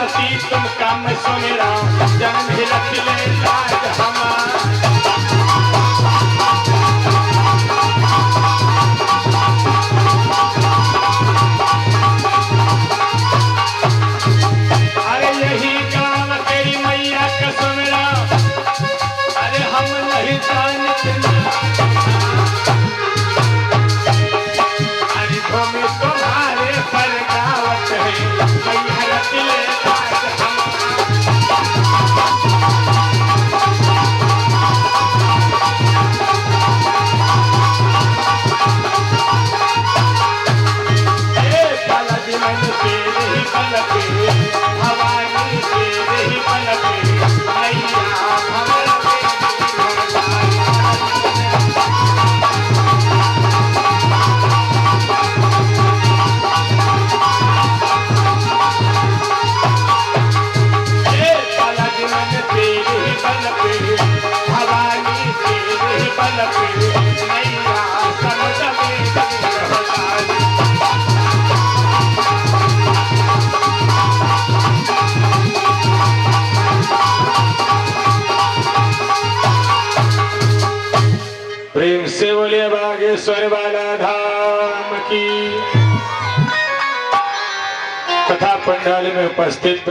पार्वती तुम काम सो मेरा जन्म ही रख ले लाज हमारा। अरे यही काम तेरी मैया का सो मेरा, अरे हम नहीं जानते अरे भूमि तुम्हारे पर गावत है मैया रख ले लाज हमारा। मन तेरे ही बल पे भवानी तेरे ही बल पे मैया भंवर मन तेरे ही बल पे भवानी तेरे ही बल पे मैया समझ में प्रेम से बोलिए बागेश्वर वाला धाम की। कथा पंडाल में उपस्थित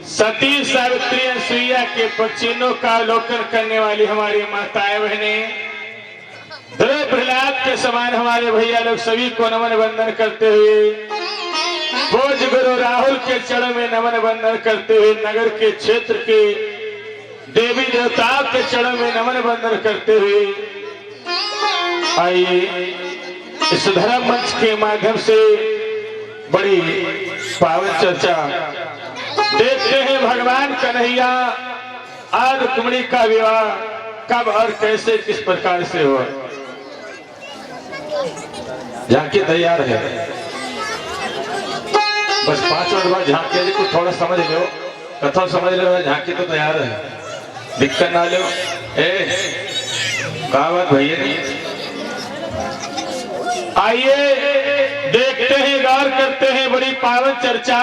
सती सावित्री अनसुईया के पक्षियों का अवलोकन करने वाली हमारी माताएं बहनें, ध्रुव प्रहलाद के समान हमारे भैया लोग सभी को नमन वंदन करते हुए, भोज गुरु राहुल के चरण में नमन वंदन करते हुए, नगर के क्षेत्र के देवी देवताओं के चरण में नमन वंदन करते हुए आइए इस धर्म मंच के माध्यम से बड़ी पावन चर्चा देखते हैं। भगवान कन्हैया और रुक्मिणी का विवाह कब और कैसे किस प्रकार से हुआ। झांकी तैयार है, बस 5 मिनट बाद झांकी जी को थोड़ा समझ लो, कथा समझ लो, झांकी तो तैयार है, दिक्कत ना लो। कहा बात भैया नहीं। आइए देखते हैं, गौर करते हैं, बड़ी पावन चर्चा